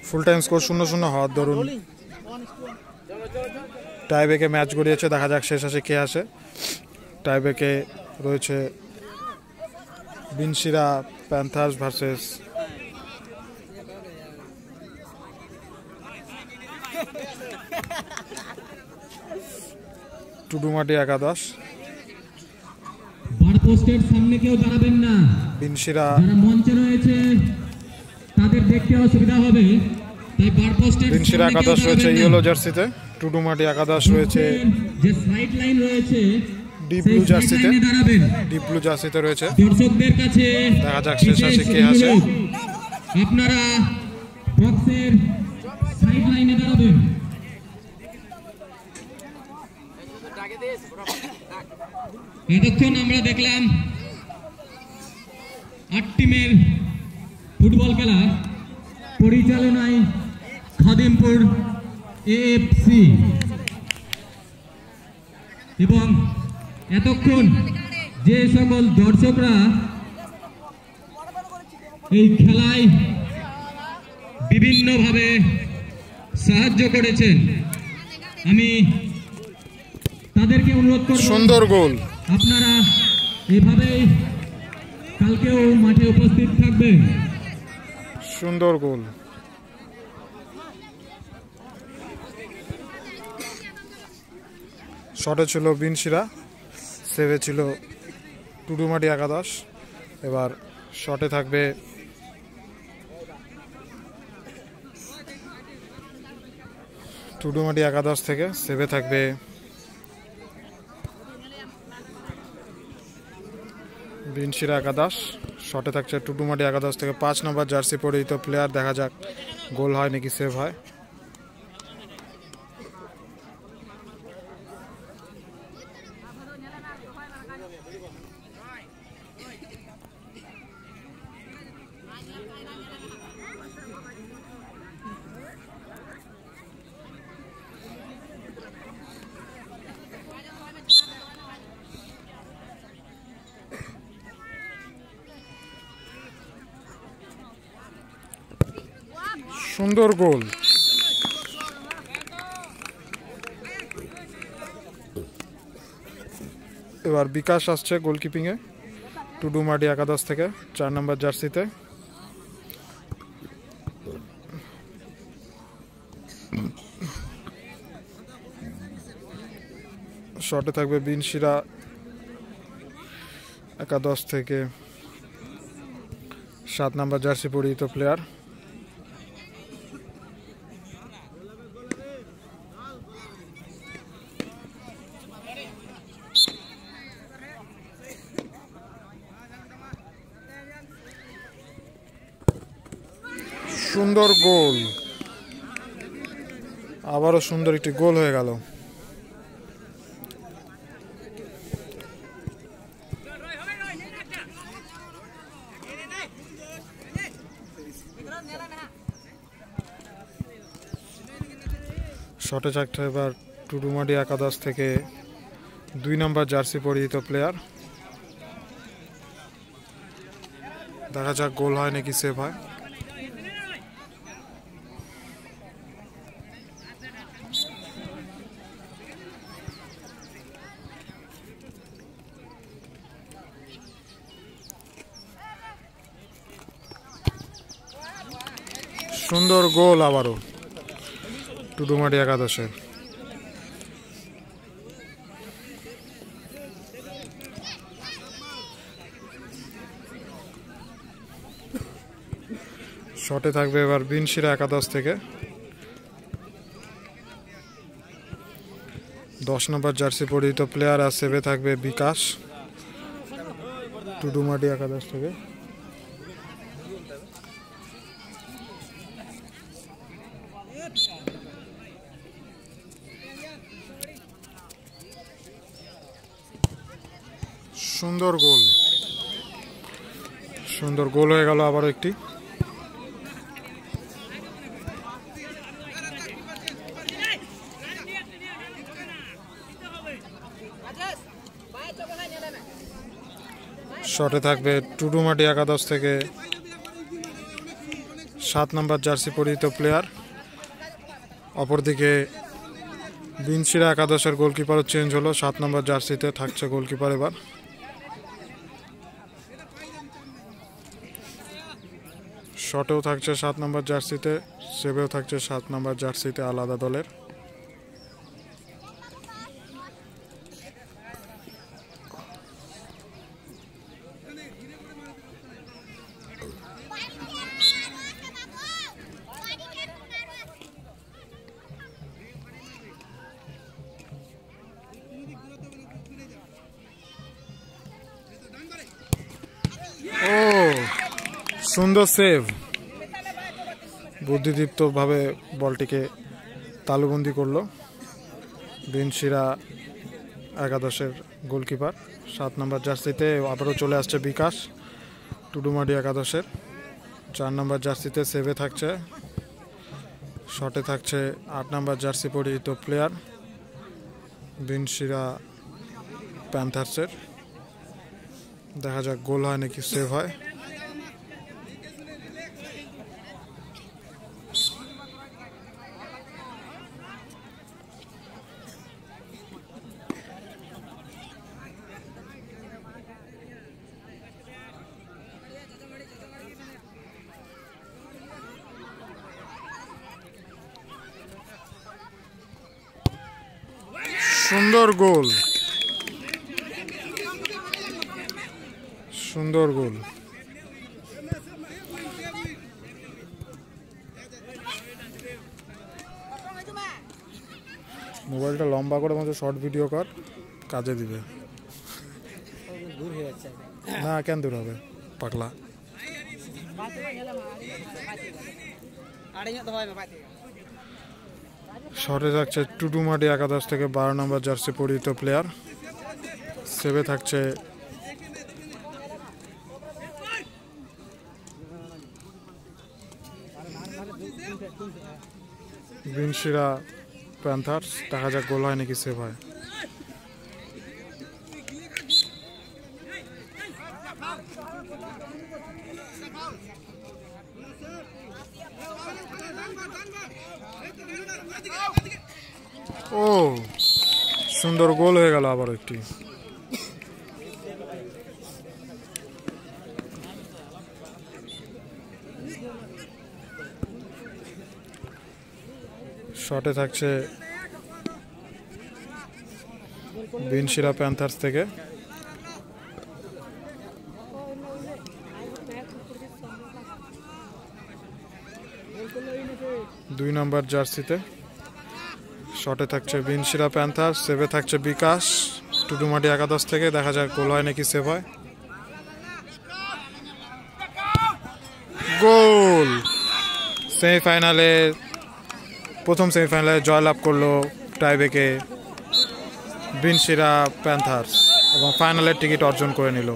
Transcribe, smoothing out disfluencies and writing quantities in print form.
Full time score 0-0 হওয়ার দরুন টাইব্রেকে match গড়িয়েছে। দেখা যাক শেষ আসে কে আসে। টাইব্রেকে রয়েছে বিনশিরা প্যান্থার্স ভার্সেস টুডুমাটি একাদশ। পোস্টের সামনে কেউ দাঁড়াবেন না। বিনশিরা যারা মঞ্চে রয়েছে তাদের দেখতে অসুবিধা হবে, তাই বার পোস্টের বিনশিরা একাদশ রয়েছে ইয়েলো জার্সিতে, টুডুমাটি একাদশ রয়েছে যে সাইড লাইন রয়েছে ডিপ ব্লু জার্সিতে। ডিপ ব্লু জার্সিতে রয়েছে। দর্শকদের কাছে দেখা যাক শেষ আসে কে আসে। আপনারা বক্সের সাইড লাইনে দাঁড়াবেন। এতক্ষণ আমরা দেখলাম 8 টিমের ফুটবল খেলা পরিচালনায় খাদিমপুর এএফসি, এবং এতক্ষণ যে সকল দর্শকরা এই খেলায় বিভিন্নভাবে সাহায্য করেছেন, আমি তাদেরকে অনুরোধ করব সুন্দর গোল। আপনারা এভাবেই কালকেও মাঠে উপস্থিত থাকবেন। সুন্দর গোল। শটে ছিল বিনশিরা, সেভে ছিল টুডুমাটি একাদশ। এবার শটে থাকবে টুডুমাটি একাদশ থেকে, সেভে থাকবে বিনশিরা একাদশ। শটে থাকছে টুডুমাটি একাদশ থেকে 5 নম্বর জার্সি পরিহিত প্লেয়ার। দেখা যাক গোল হয় নাকি সেভ হয়। সুন্দর গোল। এবার বিকাশ আসছে গোলকিপিংয়ে টুডুমাটি একাদশ থেকে 4 নম্বর জার্সিতে। শটে থাকবে বিনশিরা একাদশ থেকে 7 নম্বর জার্সি পরিহিত প্লেয়ার। সুন্দর গোল, আবারও সুন্দর একটি গোল হয়ে গেল। শটে থাকছে এবার টুডুমাটি একাদশ থেকে 2 নম্বর জার্সি পরিহিত প্লেয়ার। দেখা যাক গোল হয় নাকি সেভ হয়। সুন্দর গোল আবারও টুডুমাটি একাদশের। শটে থাকবে এবার বিনশিরা একাদশ থেকে 10 নম্বর জার্সি পরিহিত প্লেয়ার। আর সেভে থাকবে বিকাশ টুডুমাটি একাদশ থেকে। সুন্দর গোল, সুন্দর গোল হয়ে গেল আবারও একটি। শটে থাকবে টুডুমাটি একাদশ থেকে 7 নম্বর জার্সি পরিহিত প্লেয়ার। অপরদিকে বিনশিরা একাদশের গোলকিপারও চেঞ্জ হলো, 7 নম্বর জার্সিতে থাকছে গোলকিপার এবার। শটেও থাকছে 7 নম্বর জার্সিতে, সেভেও থাকছে 7 নম্বর জার্সিতে আলাদা দলের। ও সুন্দর সেভ, বুদ্ধিদীপ্তভাবে বলটিকে তালুবন্দি করলো বিনশিরা একাদশের গোলকিপার। 7 নম্বর জার্সিতে আবারও চলে আসছে বিকাশ টুডুমাডি একাদশের। 4 নম্বর জার্সিতে সেভে থাকছে, শটে থাকছে 8 নম্বর জার্সি পরিহিত প্লেয়ার বিনশিরা প্যান্থার্সের। দেখা যাক গোল হয় নাকি সেভ হয়। সুন্দর গোল, সুন্দর গোল। মোবাইলটা লম্বা করে মতো শর্ট ভিডিও কর, কাজে দিবে। না কেন দূর হবে পাগলা। শটে থাকছে টুডুমাডি একাদশ থেকে 12 নম্বর জার্সি পরিহিত প্লেয়ার। সেভে থাকছে বিনশিরা প্যান্থার্স। দেখা যাক গোল হয় নাকি সেভ হয়। ও সুন্দর গোল হয়ে গেল আবার একটি। শটে থাকছে বিনশিরা প্যান্থার্স থেকে। 2 নম্বর জার্সিতে শটে থাকছে বিনশিরা প্যান্থার্স, সেভে থাকছে বিকাশ টুডুমাডি একাদশ থেকে। দেখা যাক গোল হয় নাকি সেভ হয়। গোল! সেমিফাইনালে প্রথম সেমিফাইনালে জয়লাভ করলো টাইব্রেকে বিনশিরা প্যান্থার্স এবং ফাইনালের টিকিট অর্জন করে নিল।